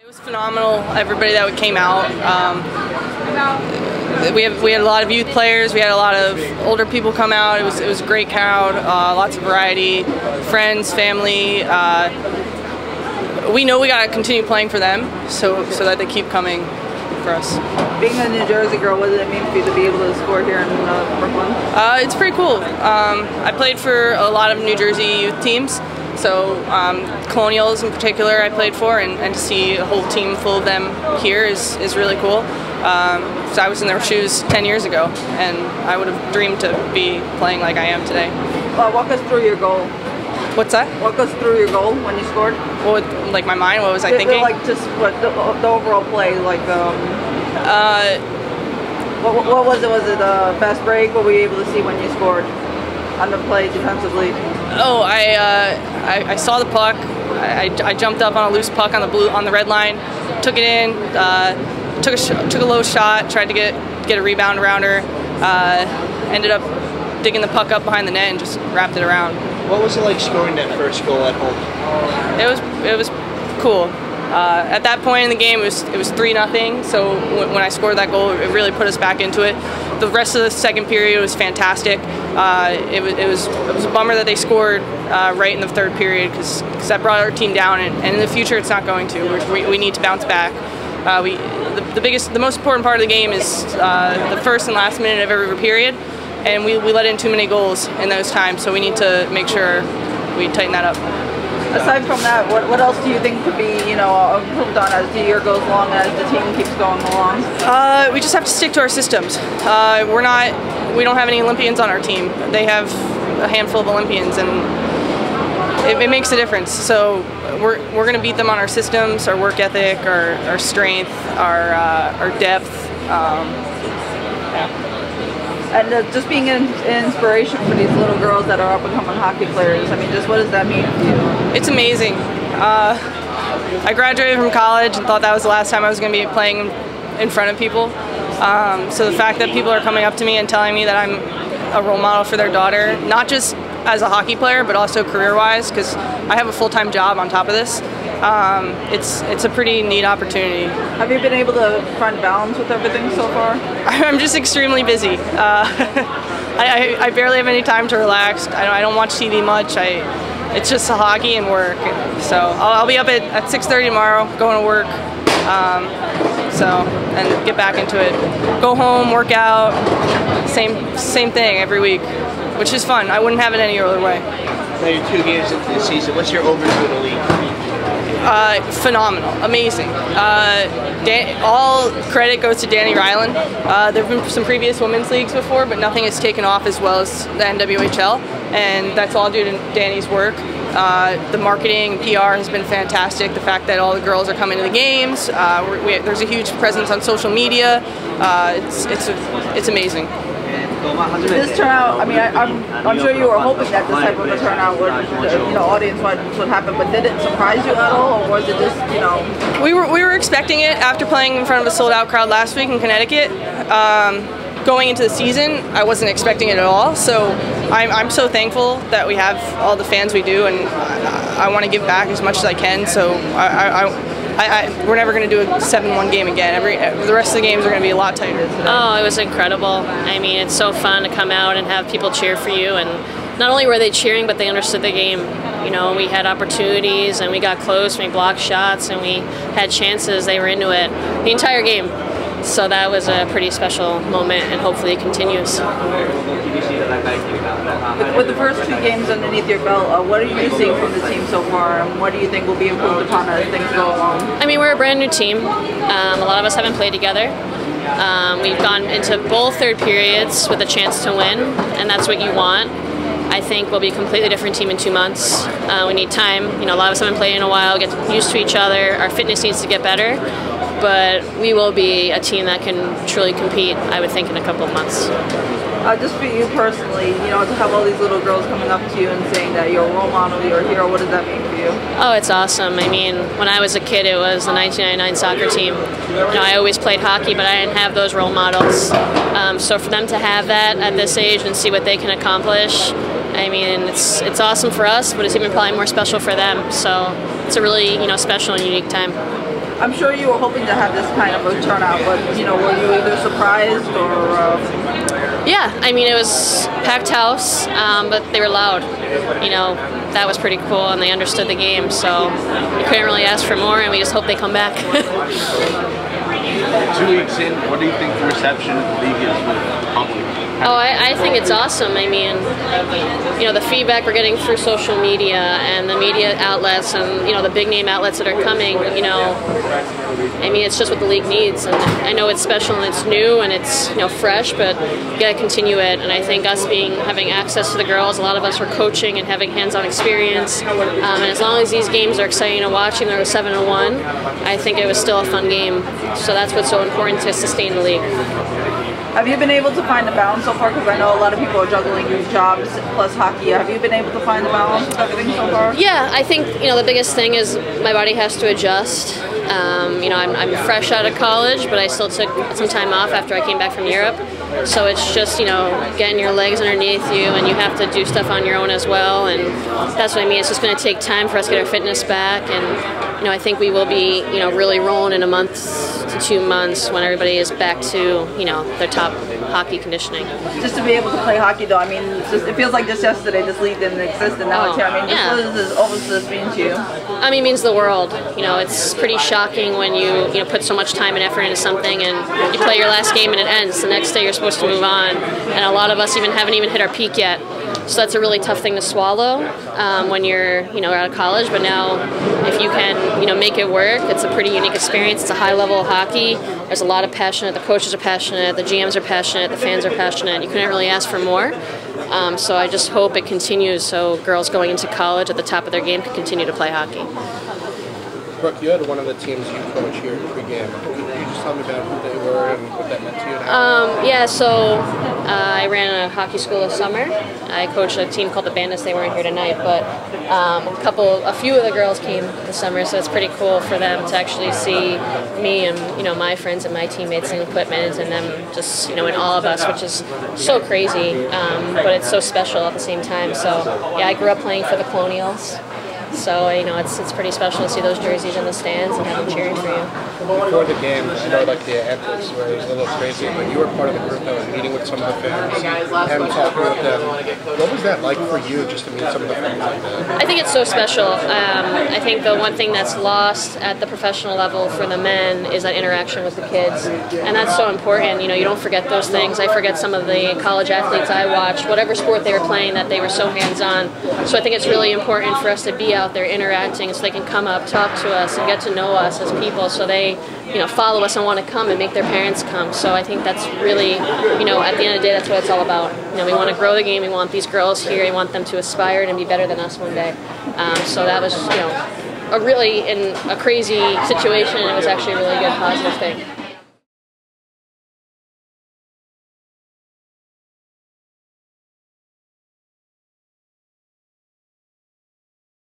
It was phenomenal, everybody that came out. We had a lot of youth players, we had a lot of older people come out. It was a great crowd, lots of variety, friends, family. We know we got to continue playing for them so that they keep coming for us. Being a New Jersey girl, what does it mean for you to be able to score here in Brooklyn? It's pretty cool. I played for a lot of New Jersey youth teams. So Colonials in particular I played for, and to see a whole team full of them here is really cool. So I was in their shoes 10 years ago, and I would have dreamed to be playing like I am today. Walk us through your goal. What's that? Walk us through your goal when you scored. What, like my mind? What was I thinking? Like just what the overall play, like what was it? Was it a fast break? What were you able to see when you scored on the play defensively? Oh, I saw the puck. I jumped up on a loose puck on the red line, took it in, took a low shot, tried to get a rebound around her, ended up digging the puck up behind the net and just wrapped it around. What was it like scoring that first goal at home? It was cool. At that point in the game, it was 3-0. So when I scored that goal, it really put us back into it. The rest of the second period was fantastic. It was a bummer that they scored right in the third period because that brought our team down, and in the future it's not going to. We need to bounce back. The most important part of the game is the first and last minute of every period, and we let in too many goals in those times. So we need to make sure we tighten that up. Aside from that, what else do you think could be, improved on as the year goes along, as the team keeps going along? We just have to stick to our systems. We don't have any Olympians on our team. They have a handful of Olympians, and it makes a difference. So we're going to beat them on our systems, our work ethic, our strength, our depth. And just being an inspiration for these little girls that are up and coming hockey players, I mean, just what does that mean for you? It's amazing. I graduated from college and thought that was the last time I was going to be playing in front of people. So the fact that people are coming up to me and telling me that I'm a role model for their daughter, not just as a hockey player, but also career-wise, because I have a full-time job on top of this. It's a pretty neat opportunity. Have you been able to find balance with everything so far? I'm just extremely busy. I barely have any time to relax. I don't watch TV much. It's just hockey and work. So I'll be up at 6:30 tomorrow, going to work. And get back into it. Go home, work out. Same thing every week, which is fun. I wouldn't have it any other way. Now you're 2 games into the season. What's your overview of the league? Phenomenal, amazing. All credit goes to Danny Ryland. There have been some previous women's leagues before, but nothing has taken off as well as the NWHL, and that's all due to Danny's work. The marketing and PR has been fantastic. The fact that all the girls are coming to the games, there's a huge presence on social media. It's amazing. This turnout, I mean, I'm sure you were hoping that this type of a turnout would, audience-wise would happen, but did it surprise you at all, or was it just, We were expecting it after playing in front of a sold-out crowd last week in Connecticut. Going into the season, I wasn't expecting it at all, so I'm so thankful that we have all the fans we do, and I want to give back as much as I can, so we're never going to do a 7-1 game again. The rest of the games are going to be a lot tighter. Oh, it was incredible. I mean, it's so fun to come out and have people cheer for you, and not only were they cheering, but they understood the game. We had opportunities, and we got close, and we blocked shots, and we had chances. They were into it the entire game. So that was a pretty special moment, and hopefully it continues. With the first 2 games underneath your belt, what are you seeing from the team so far, and what do you think will be improved upon as things go along? I mean, we're a brand new team. A lot of us haven't played together. We've gone into both third periods with a chance to win, and that's what you want. I think we'll be a completely different team in 2 months. We need time. A lot of us haven't played in a while, get used to each other. Our fitness needs to get better. But we will be a team that can truly compete, I would think, in a couple of months. Just for you personally, to have all these little girls coming up to you and saying that you're a role model, you're a hero, what does that mean for you? Oh, it's awesome. I mean, when I was a kid, it was the 1999 soccer team. I always played hockey, but I didn't have those role models. So for them to have that at this age and see what they can accomplish, I mean, it's awesome for us, but it's even probably more special for them. So it's a really, special and unique time. I'm sure you were hoping to have this kind of a turnout, but were you either surprised or? Yeah, I mean, it was packed house, but they were loud. That was pretty cool, and they understood the game, so we couldn't really ask for more, and we just hope they come back. 2 weeks in, what do you think the reception of the league is with the public? Oh, I think it's awesome. I mean, the feedback we're getting through social media and the media outlets and, the big name outlets that are coming, I mean, it's just what the league needs. And I know it's special and it's new and it's, fresh, but you gotta continue it. And I think us having access to the girls, a lot of us are coaching and having hands-on experience. And as long as these games are exciting to watch, even though they're 7-1, I think it was still a fun game. So that's what's so important to sustain the league. Have you been able to find a balance so far? Because I know a lot of people are juggling jobs plus hockey. Have you been able to find a balance with everything so far? Yeah, I think the biggest thing is my body has to adjust. I'm fresh out of college, but I still took some time off after I came back from Europe. So it's just getting your legs underneath you, and you have to do stuff on your own as well. And that's what I mean. It's just going to take time for us to get our fitness back, and I think we will be really rolling in a month to 2 months when everybody is back to their top hockey conditioning. Just to be able to play hockey, though, I mean, it feels like just yesterday this league didn't exist, and now it's here. I mean, yeah. What does all this mean to you? I mean, it means the world. It's pretty shocking when you put so much time and effort into something, and you play your last game and it ends. The next day you're supposed to move on, and a lot of us haven't even hit our peak yet. So that's a really tough thing to swallow when you're out of college. But now, if you can make it work, it's a pretty unique experience. It's a high level of hockey. There's a lot of passion. The coaches are passionate. The GMs are passionate. The fans are passionate. You couldn't really ask for more. So I just hope it continues, so girls going into college at the top of their game can continue to play hockey. Brooke, you had one of the teams you coach here pre-game. Could you just tell me about who they were and what that meant to you? Yeah, so I ran a hockey school this summer. I coached a team called the Bandits. They weren't here tonight, but a few of the girls came this summer, so it's pretty cool for them to actually see me and my friends and my teammates and equipment and them just in all of us, which is so crazy, but it's so special at the same time. So yeah, I grew up playing for the Colonials. So it's pretty special to see those jerseys in the stands and have them cheering for you. Before the game, I know the antics where it was a little crazy, but you were part of the group that was meeting with some of the fans and talking with them. What was that like for you, just to meet some of the fans like that? I think it's so special. I think the one thing that's lost at the professional level for the men is that interaction with the kids, and that's so important. You don't forget those things. I forget some of the college athletes I watched, whatever sport they were playing, that they were so hands-on. So I think it's really important for us to be out there interacting so they can come up, talk to us, and get to know us as people, so they follow us and want to come and make their parents come. So I think that's really, at the end of the day, that's what it's all about. We want to grow the game. We want these girls here. We want them to aspire and be better than us one day. So that was, in a crazy situation, it was actually a really good, positive thing.